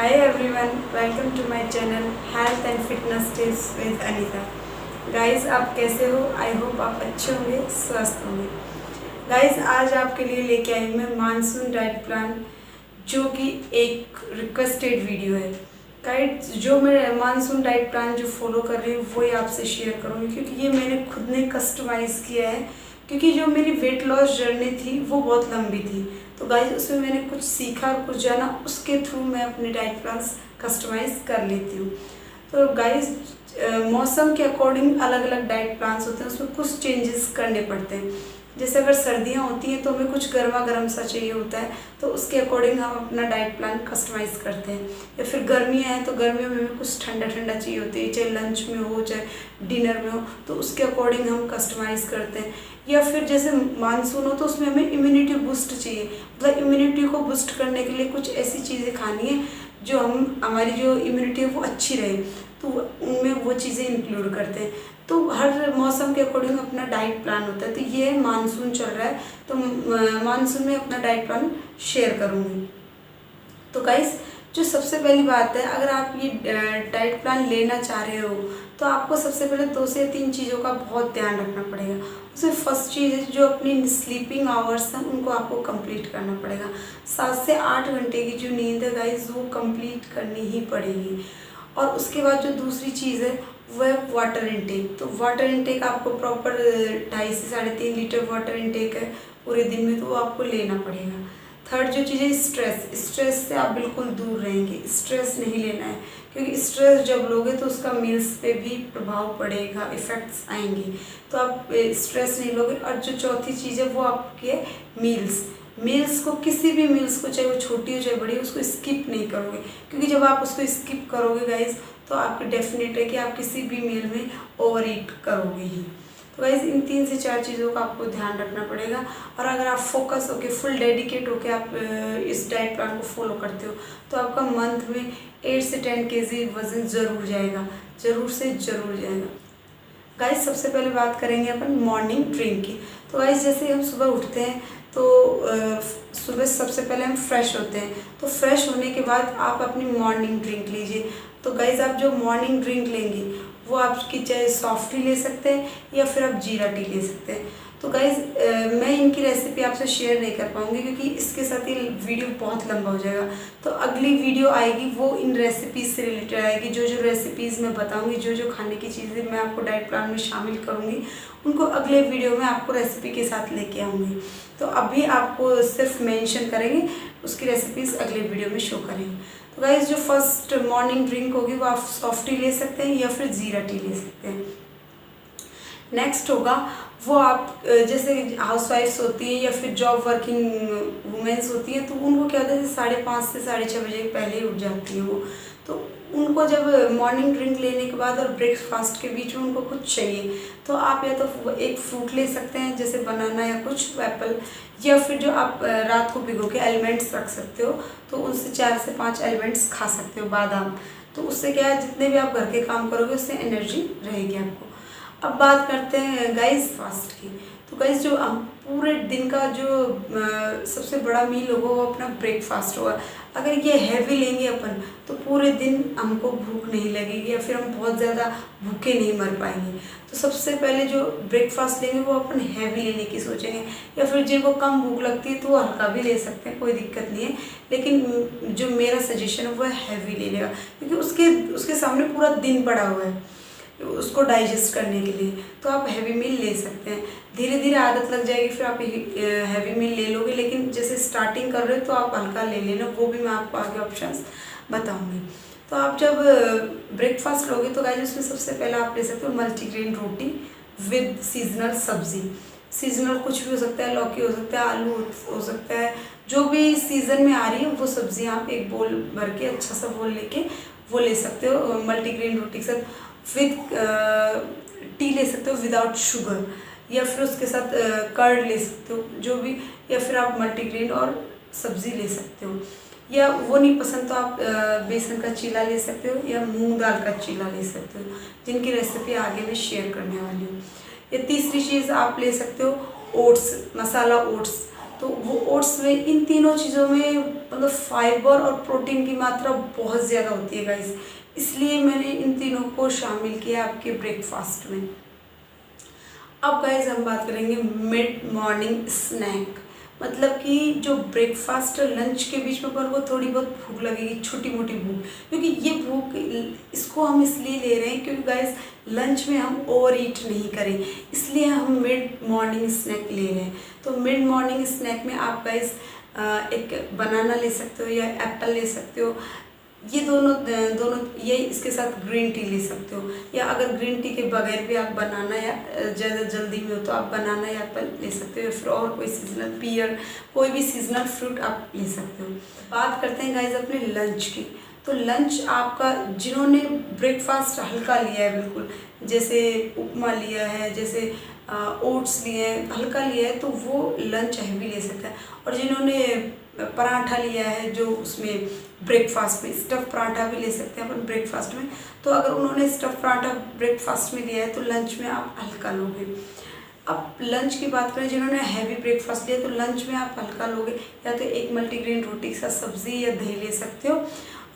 Hi everyone, welcome to my channel Health and Fitness Tips with Anita. Guys आप कैसे हो? I hope आप अच्छे होंगे, स्वस्थ होंगे। गाइस आज आपके लिए लेके आई मैं मानसून डाइट प्लान, जो कि एक रिक्वेस्टेड वीडियो है। गाइस जो मैं मानसून डाइट प्लान जो फॉलो कर रही हूँ वही आपसे शेयर करूँगी, क्योंकि ये मैंने खुद ने कस्टमाइज़ किया है। क्योंकि जो मेरी वेट लॉस जर्नी थी वो बहुत लंबी थी, तो गाइज उसमें मैंने कुछ सीखा और कुछ जाना, उसके थ्रू मैं अपने डाइट प्लान्स कस्टमाइज़ कर लेती हूँ। तो गाइज मौसम के अकॉर्डिंग अलग अलग डाइट प्लान्स होते हैं, उसमें कुछ चेंजेस करने पड़ते हैं। जैसे अगर सर्दियाँ होती हैं तो हमें कुछ गर्मा गर्म सा चाहिए होता है, तो उसके अकॉर्डिंग हम अपना डाइट प्लान कस्टमाइज़ करते हैं। या फिर गर्मियाँ हैं तो गर्मियों में हमें कुछ ठंडा ठंडा चाहिए होती है, चाहे लंच में हो चाहे डिनर में हो, तो उसके अकॉर्डिंग हम कस्टमाइज़ करते हैं। या फिर जैसे मानसून हो तो उसमें हमें इम्यूनिटी बूस्ट चाहिए, मतलब इम्यूनिटी को बूस्ट करने के लिए कुछ ऐसी चीज़ें खानी है जो हमारी जो इम्यूनिटी है वो अच्छी रहे, तो उनमें वो चीज़ें इंक्लूड करते हैं। तो हर मौसम के अकॉर्डिंग अपना डाइट प्लान होता है। तो ये मानसून चल रहा है तो मानसून में अपना डाइट प्लान शेयर करूँगी। तो गाइस जो सबसे पहली बात है, अगर आप ये डाइट प्लान लेना चाह रहे हो तो आपको सबसे पहले 2 से 3 चीज़ों का बहुत ध्यान रखना पड़ेगा। उसमें फर्स्ट चीज़ है जो अपनी स्लीपिंग आवर्स हैं उनको आपको कंप्लीट करना पड़ेगा। 7 से 8 घंटे की जो नींद है गाइस वो कंप्लीट करनी ही पड़ेगी। और उसके बाद जो दूसरी चीज़ है वह है वाटर इनटेक। तो वाटर इनटेक आपको प्रॉपर 2.5 से 3.5 लीटर वाटर इनटेक है पूरे दिन में, तो वो आपको लेना पड़ेगा। थर्ड जो चीज़ है स्ट्रेस से आप बिल्कुल दूर रहेंगे, स्ट्रेस नहीं लेना है, क्योंकि स्ट्रेस जब लोगे तो उसका मील्स पे भी प्रभाव पड़ेगा, इफ़ेक्ट्स आएंगे, तो आप स्ट्रेस नहीं लोगे। और जो चौथी चीज़ है वो आपके मील्स को, किसी भी मील्स को, चाहे वो छोटी हो चाहे बड़ी हो, उसको स्किप नहीं करोगे, क्योंकि जब आप उसको स्किप करोगे गाइज तो आपको डेफिनेट है कि आप किसी भी मील में ओवर ईट करोगे ही। तो गाइज इन 3 से 4 चीज़ों का आपको ध्यान रखना पड़ेगा। और अगर आप फोकस होके फुल डेडिकेट होके आप इस डाइट प्लान को फॉलो करते हो तो आपका मंथ में 8 से 10 kg वज़न ज़रूर जाएगा, ज़रूर से ज़रूर जाएगा। गाइज सबसे पहले बात करेंगे अपन मॉर्निंग ड्रिंक की। तो गाइज जैसे हम सुबह उठते हैं तो सुबह सबसे पहले हम फ्रेश होते हैं, तो फ्रेश होने के बाद आप अपनी मॉर्निंग ड्रिंक लीजिए। तो गाइज आप जो मॉर्निंग ड्रिंक लेंगे वो आपकी चाहे सॉफ्ट टी ले सकते हैं या फिर आप जीरा टी ले सकते हैं। तो गाइज मैं इनकी रेसिपी आपसे शेयर नहीं कर पाऊँगी, क्योंकि इसके साथ ये वीडियो बहुत लंबा हो जाएगा। तो अगली वीडियो आएगी वो इन रेसिपीज़ से रिलेटेड आएगी। जो जो रेसिपीज़ मैं बताऊँगी, जो जो खाने की चीज़ें मैं आपको डाइट प्लान में शामिल करूँगी, उनको अगले वीडियो में आपको रेसिपी के साथ लेके आऊँगी। तो अभी आपको सिर्फ मेंशन करेंगे, उसकी रेसिपीज़ अगले वीडियो में शो करेंगे। तो गाइज जो फर्स्ट मॉर्निंग ड्रिंक होगी वो आप सॉफ्ट टी ले सकते हैं या फिर जीरा टी ले सकते हैं। नेक्स्ट होगा वो आप जैसे हाउसवाइफ्स होती हैं या फिर जॉब वर्किंग वुमेंस होती हैं, तो उनको क्या होता है 5:30 से 6:30 बजे पहले ही उठ जाती हैं वो। तो उनको जब मॉर्निंग ड्रिंक लेने के बाद और ब्रेकफास्ट के बीच में उनको कुछ चाहिए, तो आप या तो एक फ्रूट ले सकते हैं जैसे बनाना या कुछ एप्पल, या फिर जो आप रात को भिगो के एलिमेंट्स रख सकते हो, तो उनसे 4 से 5 एलिमेंट्स खा सकते हो, बादाम। तो उससे क्या है, जितने भी आप घर के काम करोगे उससे एनर्जी रहेगी आपको। अब बात करते हैं गाइस फास्ट की। तो गाइस जो हम पूरे दिन का जो सबसे बड़ा मील होगा वो अपना ब्रेकफास्ट होगा। अगर ये हैवी लेंगे अपन तो पूरे दिन हमको भूख नहीं लगेगी या फिर हम बहुत ज़्यादा भूखे नहीं मर पाएंगे। तो सबसे पहले जो ब्रेकफास्ट लेंगे वो अपन हैवी लेने की सोचेंगे, या फिर जिनको कम भूख लगती है तो वो हल्का भी ले सकते हैं, कोई दिक्कत नहीं है। लेकिन जो मेरा सजेशन है वो हैवी ले लेगा, क्योंकि उसके सामने पूरा दिन पड़ा हुआ है उसको डाइजेस्ट करने के लिए। तो आप हैवी मील ले सकते हैं, धीरे धीरे आदत लग जाएगी, फिर आप हैवी मील ले लोगे। लेकिन जैसे स्टार्टिंग कर रहे हो तो आप हल्का ले लेना, वो भी मैं आपको आगे ऑप्शंस बताऊंगी। तो आप जब ब्रेकफास्ट लोगे तो गाइस उसमें सबसे पहले आप ले सकते हो मल्टीग्रेन रोटी विद सीजनल सब्जी। सीजनल कुछ भी हो सकता है, लौकी हो सकता है, आलू हो सकता है, जो भी सीज़न में आ रही है वो सब्ज़ी आप एक बोल भर के अच्छा सा बोल लेके वो ले सकते हो मल्टीग्रेन रोटी के साथ। विद टी ले सकते हो विदाउट शुगर, या फिर उसके साथ कर्ड ले सकते हो जो भी, या फिर आप मल्टीग्रेन और सब्ज़ी ले सकते हो। या वो नहीं पसंद तो आप बेसन का चीला ले सकते हो या मूंग दाल का चीला ले सकते हो, जिनकी रेसिपी आगे मैं शेयर करने वाली हूँ। या तीसरी चीज़ आप ले सकते हो ओट्स, मसाला ओट्स। तो वो ओट्स में इन तीनों चीज़ों में मतलब फाइबर और प्रोटीन की मात्रा बहुत ज़्यादा होती है गाइस, इसलिए मैंने इन तीनों को शामिल किया आपके ब्रेकफास्ट में। अब गाइस हम बात करेंगे मिड मॉर्निंग स्नैक, मतलब कि जो ब्रेकफास्ट और लंच के बीच में अपन को थोड़ी बहुत भूख लगेगी, छोटी मोटी भूख, क्योंकि ये भूख इसको हम इसलिए ले रहे हैं क्योंकि गाइस लंच में हम ओवर ईट नहीं करें, इसलिए हम मिड मॉर्निंग स्नैक ले रहे हैं। तो मिड मॉर्निंग स्नैक में आप गाइस एक बनाना ले सकते हो या एप्पल ले सकते हो, ये दोनों ये इसके साथ ग्रीन टी ले सकते हो, या अगर ग्रीन टी के बगैर भी आप बनाना या ज़्यादा जल्दी में हो तो आप बनाना या एप्पल ले सकते हो, या फिर और कोई सीजनल पीयर, कोई भी सीजनल फ्रूट आप ले सकते हो। बात करते हैं गाइस अपने लंच की। तो लंच आपका, जिन्होंने ब्रेकफास्ट हल्का लिया है बिल्कुल, जैसे उपमा लिया है, जैसे ओट्स लिए हैं, हल्का लिया है, तो वो लंच हैवी ले सकता है। और जिन्होंने पराठा लिया है जो उसमें ब्रेकफास्ट में, स्टफ़ पराठा भी ले सकते हैं अपन ब्रेकफास्ट में, तो अगर उन्होंने स्टफ़ पराठा ब्रेकफास्ट में लिया है तो लंच में आप हल्का लोगे। अब लंच की बात करें, जिन्होंने हैवी ब्रेकफास्ट लिया तो लंच में आप हल्का लोगे, या तो एक मल्टीग्रेन रोटी के साथ सब्ज़ी या दही ले सकते हो,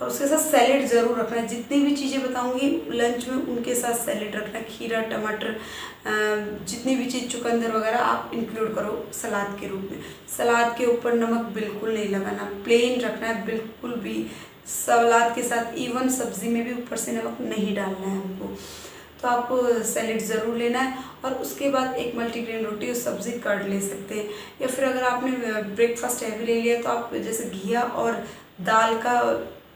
और उसके साथ सैलेड ज़रूर रखना है। जितनी भी चीज़ें बताऊंगी लंच में उनके साथ सैलेड रखना है, खीरा, टमाटर, जितनी भी चीज़, चुकंदर वगैरह आप इंक्लूड करो सलाद के रूप में। सलाद के ऊपर नमक बिल्कुल नहीं लगाना, प्लेन रखना है बिल्कुल भी। सलाद के साथ इवन सब्ज़ी में भी ऊपर से नमक नहीं डालना है हमको। तो आपको सैलेड ज़रूर लेना है, और उसके बाद एक मल्टीग्रेन रोटी और सब्ज़ी कर्ड ले सकते हैं। या फिर अगर आपने ब्रेकफास्ट हैवी ले लिया तो आप जैसे घिया और दाल का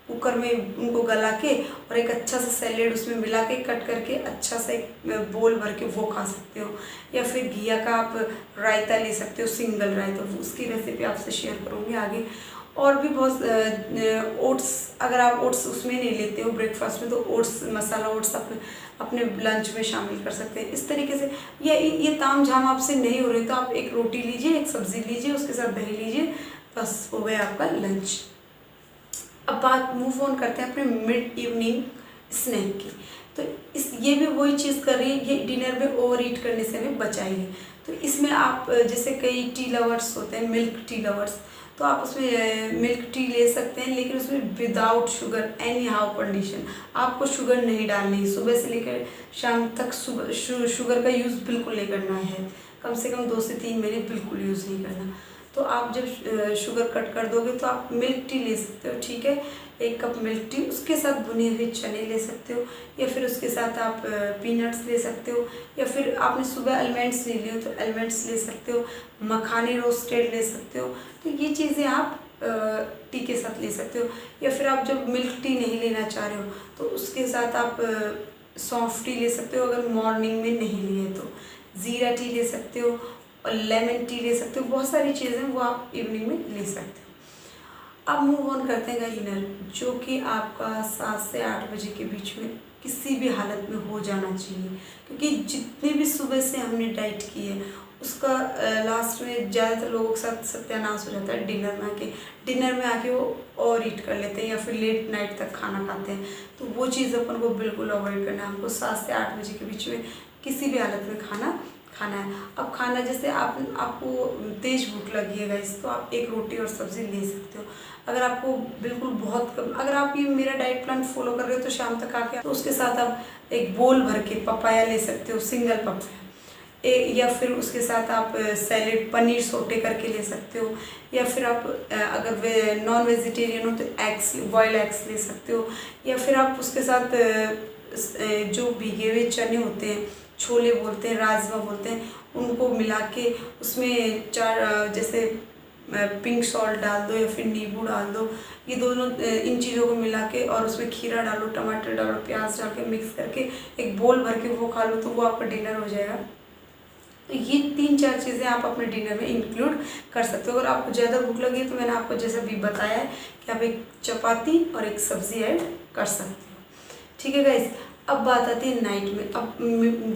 कुकर में उनको गला के और एक अच्छा सा सैलेड उसमें मिला के कट करके अच्छा सा एक बोल भर के वो खा सकते हो। या फिर घिया का आप रायता ले सकते हो, सिंगल रायता, उसकी रेसिपी आपसे शेयर करूँगी आगे। और भी बहुत ओट्स, अगर आप ओट्स उसमें नहीं लेते हो ब्रेकफास्ट में, तो ओट्स, मसाला ओट्स आप अपने लंच में शामिल कर सकते हैं। इस तरीके से ये ताम झाम आपसे नहीं हो रही तो आप एक रोटी लीजिए, एक सब्ज़ी लीजिए, उसके साथ दही लीजिए, बस हो गया आपका लंच। अब बात मूव ऑन करते हैं अपने मिड इवनिंग स्नैक की। तो ये भी वही चीज़ कर रही है, ये डिनर में ओवर ईट करने से हमें बचाएगी। तो इसमें आप जैसे कई टी लवर्स होते हैं, मिल्क टी लवर्स, तो आप उसमें मिल्क टी ले सकते हैं, लेकिन उसमें without sugar, any how condition आपको शुगर नहीं डालनी। सुबह से लेकर शाम तक शुगर का यूज़ बिल्कुल नहीं करना है, कम से कम 2 से 3 महीने बिल्कुल यूज़ नहीं करना। तो आप जब शुगर कट कर दोगे तो आप मिल्क टी ले सकते हो, ठीक है, 1 कप मिल्क टी, उसके साथ भुने हुए चने ले सकते हो, या फिर उसके साथ आप पीनट्स ले सकते हो, या फिर आपने सुबह आलमंड्स ले लिए तो आलमंड्स ले सकते हो, मखाने रोस्टेड ले सकते हो। तो ये चीज़ें आप टी के साथ ले सकते हो। या फिर आप जब मिल्क टी नहीं लेना चाह रहे हो तो उसके साथ आप सौंफ टी ले सकते हो, अगर मॉर्निंग में नहीं लिए तो ज़ीरा टी ले सकते हो और लेमन टी ले सकते हो। बहुत सारी चीज़ें वो आप इवनिंग में ले सकते हो। अब मूव ऑन करते हैं डिनर, जो कि आपका 7 से 8 बजे के बीच में किसी भी हालत में हो जाना चाहिए, क्योंकि जितनी भी सुबह से हमने डाइट की है उसका लास्ट में ज़्यादातर लोगों के साथ सत्यानाश हो जाता है डिनर में आके वो और ईट कर लेते हैं, या फिर लेट नाइट तक खाना खाते हैं। तो वो चीज़ अपन को बिल्कुल अवॉइड करना है। हमको 7 से 8 बजे के बीच में किसी भी हालत में खाना है। अब खाना जैसे आपको तेज़ भूख लगी है गाइस, तो आप 1 रोटी और सब्ज़ी ले सकते हो। अगर आपको बिल्कुल बहुत कम, अगर आप ये मेरा डाइट प्लान फॉलो कर रहे हो तो शाम तक आके तो उसके साथ आप एक बोल भर के पपाया ले सकते हो, सिंगल पपाया, या फिर उसके साथ आप सैलेड, पनीर सोटे करके ले सकते हो, या फिर आप अगर नॉन वेजिटेरियन हो तो एग्स, बॉयल एग्स ले सकते हो, या फिर आप उसके साथ जो भीगे हुए चने होते हैं, छोले बोलते हैं, राजमा बोलते हैं, उनको मिला के उसमें 4 जैसे पिंक सॉल्ट डाल दो या फिर नींबू डाल दो, ये दोनों इन चीज़ों को मिला के, और उसमें खीरा डालो, टमाटर डालो, प्याज डाल के मिक्स करके एक बोल भर के वो खा लो, तो वो आपका डिनर हो जाएगा। तो ये 3-4 चीज़ें आप अपने डिनर में इंक्लूड कर सकते हो। अगर आपको ज़्यादा भूख लगी तो मैंने आपको जैसा भी बताया है कि आप एक चपाती और एक सब्ज़ी ऐड कर सकते हो, ठीक है गाइस। अब बात आती है नाइट में। अब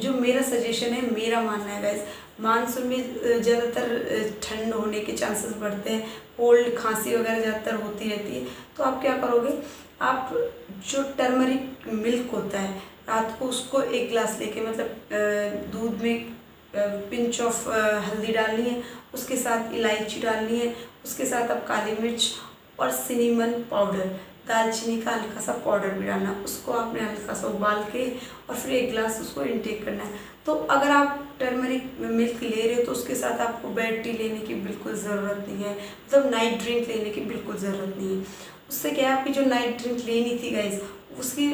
जो मेरा सजेशन है, मेरा मानना है गाइस, मानसून में ज़्यादातर ठंड होने के चांसेस बढ़ते हैं, कोल्ड, खांसी वगैरह ज़्यादातर होती रहती है। तो आप क्या करोगे, आप जो टर्मरिक मिल्क होता है रात को उसको 1 गिलास लेके, मतलब दूध में पिंच ऑफ हल्दी डालनी है, उसके साथ इलायची डालनी है, उसके साथ अब काली मिर्च और सिनेमन पाउडर, दालचीनी का हल्का सा पाउडर भी डालना। उसको आपने हल्का सा उबाल के और फिर 1 गिलास उसको इनटेक करना है। तो अगर आप टर्मरिक मिल्क ले रहे हो तो उसके साथ आपको बेड टी लेने की बिल्कुल ज़रूरत नहीं है, मतलब नाइट ड्रिंक लेने की बिल्कुल ज़रूरत नहीं है। उससे क्या है, आपकी जो नाइट ड्रिंक लेनी थी गाइस, उसकी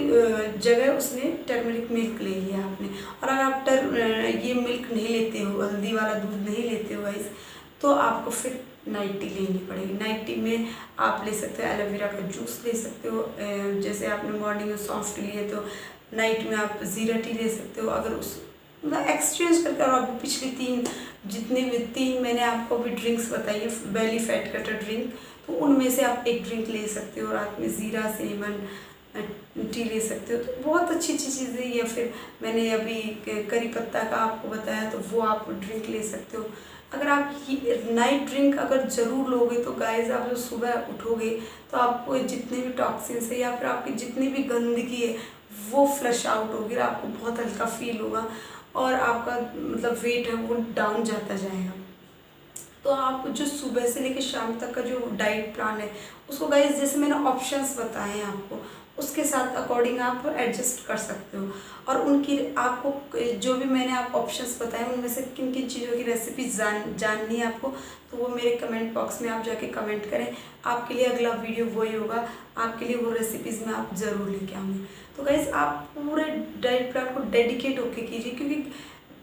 जगह उसने टर्मरिक मिल्क ले लिया आपने। और अगर आप ये मिल्क नहीं लेते हो, हल्दी वाला दूध नहीं लेते हो गाइस, तो आपको फिर नाइट टी लेनी पड़ेगी। नाइट टी में आप ले सकते हो एलोवेरा का जूस ले सकते हो, जैसे आपने मॉर्निंग में सॉफ्ट टी लिए तो नाइट में आप ज़ीरा टी ले सकते हो। अगर उस मतलब एक्सचेंज करके, और अभी पिछली 3 मैंने आपको अभी ड्रिंक्स बताई है बेली फैट कटर ड्रिंक, तो उनमें से आप एक ड्रिंक ले सकते हो। रात में ज़ीरा सिनेमन टी ले सकते हो, तो बहुत अच्छी अच्छी चीज़ें। या फिर मैंने अभी करी पत्ता का आपको बताया, तो वो आप ड्रिंक ले सकते हो। अगर आप नाइट ड्रिंक अगर ज़रूर लोगे तो गाइस, आप जो सुबह उठोगे तो आपको जितने भी टॉक्सिन्स है या फिर आपकी जितनी भी गंदगी है वो फ्लश आउट होगी, आपको बहुत हल्का फील होगा और आपका मतलब वेट है वो डाउन जाता जाएगा। तो आप जो सुबह से लेकर शाम तक का जो डाइट प्लान है उसको गाइस, जैसे मैंने ऑप्शंस बताए हैं आपको, उसके साथ अकॉर्डिंग आप एडजस्ट कर सकते हो। और उनकी आपको जो भी मैंने आप ऑप्शंस बताए उनमें से किन किन चीज़ों की रेसिपी जाननी है आपको, तो वो मेरे कमेंट बॉक्स में आप जाके कमेंट करें। आपके लिए अगला वीडियो वही होगा, आपके लिए वो रेसिपीज़ में आप ज़रूर लेके आऊँगी। तो गाइस, आप पूरे डाइट प्लान को डेडिकेट होके कीजिए, क्योंकि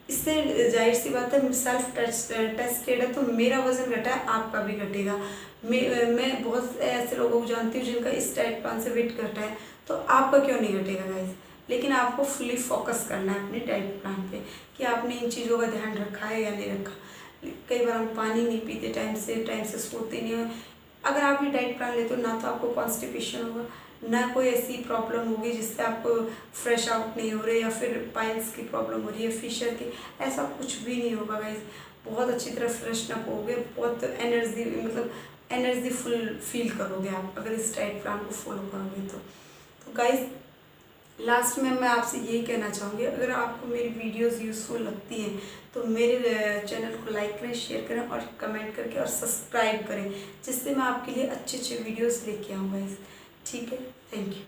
इससे जाहिर सी बात है सेल्फ टेस्टेड है, तो मेरा वज़न घटा है, आपका भी घटेगा। मैं बहुत ऐसे लोगों को जानती हूँ जिनका इस डाइट प्लान से वेट घटा है, तो आपका क्यों नहीं घटेगा गाइस। लेकिन आपको फुली फोकस करना है अपने डाइट प्लान पे कि आपने इन चीज़ों का ध्यान रखा है या नहीं रखा। कई बार हम पानी नहीं पीते टाइम से सोते नहीं हो। अगर आप ये डाइट प्लान लेते हो ना, तो आपको कॉन्स्टिपेशन होगा, ना कोई ऐसी प्रॉब्लम होगी जिससे आपको फ्रेश आउट नहीं हो रहे, या फिर पाइल्स की प्रॉब्लम हो रही है, फिशर की, ऐसा कुछ भी नहीं होगा गाइस। बहुत अच्छी तरह फ्रेशनअप होगे, बहुत एनर्जी, मतलब एनर्जी फुल फील करोगे आप अगर इस डाइट प्लान को फॉलो करोगे तो गाइस, लास्ट में मैं आपसे यही कहना चाहूँगी, अगर आपको मेरी वीडियोस यूज़फुल लगती हैं तो मेरे चैनल को लाइक करें, शेयर करें और कमेंट करके और सब्सक्राइब करें, जिससे मैं आपके लिए अच्छे अच्छे वीडियोस लेके आऊँगा। ठीक है, थैंक यू।